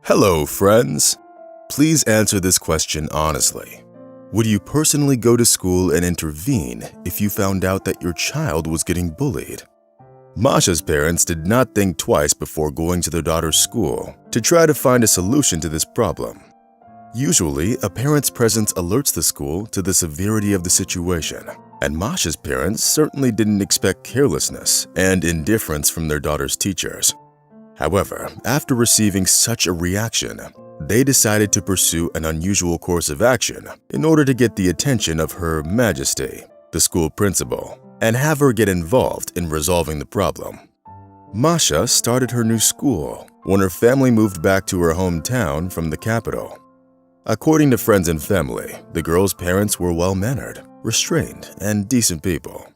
Hello, friends. Please answer this question honestly. Would you personally go to school and intervene if you found out that your child was getting bullied? Masha's parents did not think twice before going to their daughter's school to try to find a solution to this problem. Usually, a parent's presence alerts the school to the severity of the situation, and Masha's parents certainly didn't expect carelessness and indifference from their daughter's teachers. However, after receiving such a reaction, they decided to pursue an unusual course of action in order to get the attention of Her Majesty, the school principal, and have her get involved in resolving the problem. Masha started her new school when her family moved back to her hometown from the capital. According to friends and family, the girl's parents were well-mannered, restrained, and decent people.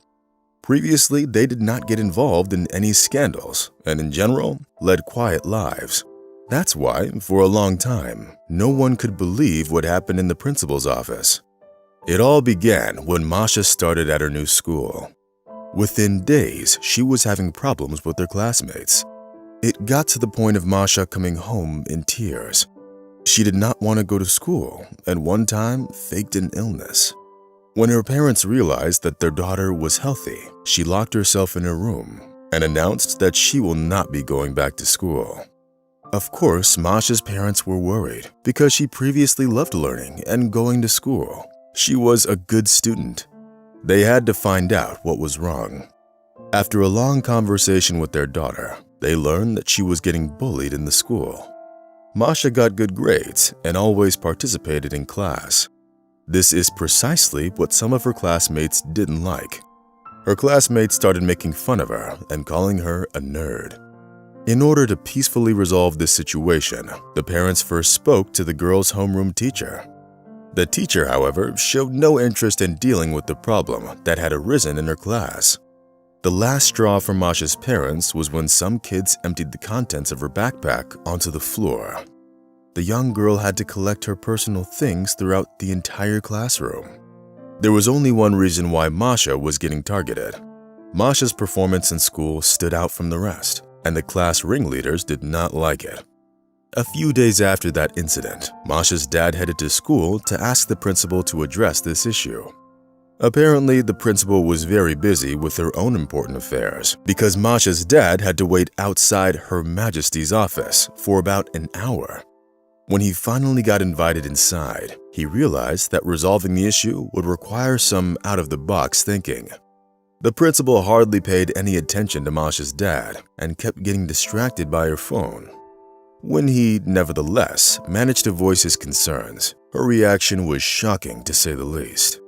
Previously, they did not get involved in any scandals and, in general, led quiet lives. That's why, for a long time, no one could believe what happened in the principal's office. It all began when Masha started at her new school. Within days, she was having problems with her classmates. It got to the point of Masha coming home in tears. She did not want to go to school and one time faked an illness. When her parents realized that their daughter was healthy, she locked herself in her room and announced that she will not be going back to school. Of course, Masha's parents were worried because she previously loved learning and going to school. She was a good student. They had to find out what was wrong. After a long conversation with their daughter, they learned that she was getting bullied in the school. Masha got good grades and always participated in class. This is precisely what some of her classmates didn't like. Her classmates started making fun of her and calling her a nerd. In order to peacefully resolve this situation, the parents first spoke to the girl's homeroom teacher. The teacher, however, showed no interest in dealing with the problem that had arisen in her class. The last straw for Masha's parents was when some kids emptied the contents of her backpack onto the floor. The young girl had to collect her personal things throughout the entire classroom. There was only one reason why Masha was getting targeted. Masha's performance in school stood out from the rest, and the class ringleaders did not like it. A few days after that incident, Masha's dad headed to school to ask the principal to address this issue. Apparently, the principal was very busy with her own important affairs because Masha's dad had to wait outside Her Majesty's office for about an hour. When he finally got invited inside, he realized that resolving the issue would require some out-of-the-box thinking. The principal hardly paid any attention to Masha's dad and kept getting distracted by her phone. When he, nevertheless, managed to voice his concerns, her reaction was shocking to say the least.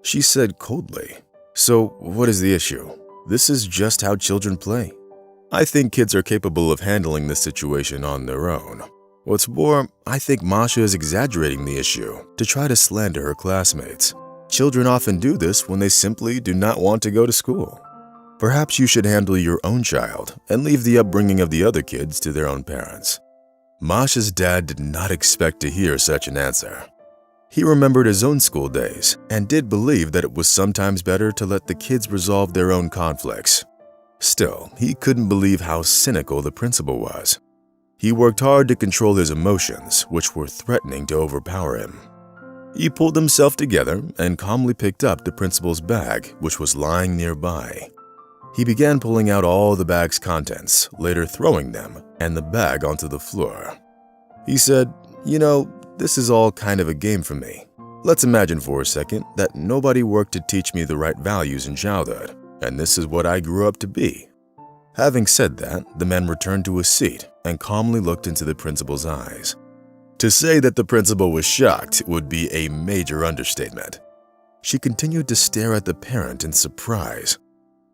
She said coldly, "So, what is the issue? This is just how children play. I think kids are capable of handling this situation on their own. What's more, I think Masha is exaggerating the issue to try to slander her classmates. Children often do this when they simply do not want to go to school. Perhaps you should handle your own child and leave the upbringing of the other kids to their own parents." Masha's dad did not expect to hear such an answer. He remembered his own school days and did believe that it was sometimes better to let the kids resolve their own conflicts. Still, he couldn't believe how cynical the principal was. He worked hard to control his emotions, which were threatening to overpower him. He pulled himself together and calmly picked up the principal's bag, which was lying nearby. He began pulling out all the bag's contents, later throwing them and the bag onto the floor. He said, "You know, this is all kind of a game for me. Let's imagine for a second that nobody worked to teach me the right values in childhood, and this is what I grew up to be." Having said that, the man returned to his seat and calmly looked into the principal's eyes. To say that the principal was shocked would be a major understatement. She continued to stare at the parent in surprise.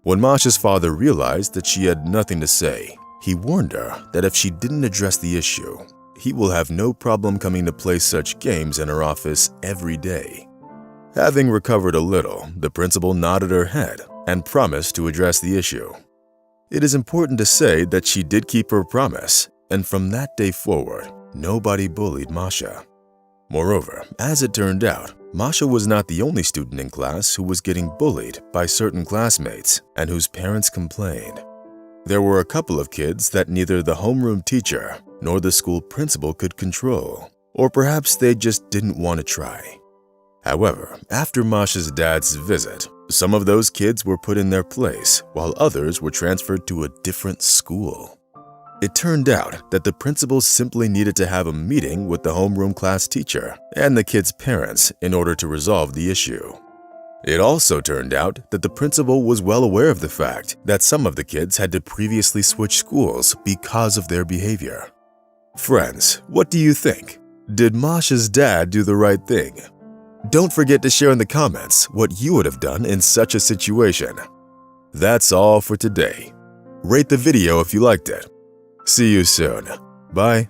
When Masha's father realized that she had nothing to say, he warned her that if she didn't address the issue, he will have no problem coming to play such games in her office every day. Having recovered a little, the principal nodded her head and promised to address the issue. It is important to say that she did keep her promise, and from that day forward, nobody bullied Masha. Moreover, as it turned out, Masha was not the only student in class who was getting bullied by certain classmates and whose parents complained. There were a couple of kids that neither the homeroom teacher nor the school principal could control, or perhaps they just didn't want to try. However, after Masha's dad's visit, some of those kids were put in their place while others were transferred to a different school. It turned out that the principal simply needed to have a meeting with the homeroom class teacher and the kids' parents in order to resolve the issue. It also turned out that the principal was well aware of the fact that some of the kids had to previously switch schools because of their behavior. Friends, what do you think? Did Masha's dad do the right thing? Don't forget to share in the comments what you would have done in such a situation. That's all for today. Rate the video if you liked it. See you soon. Bye.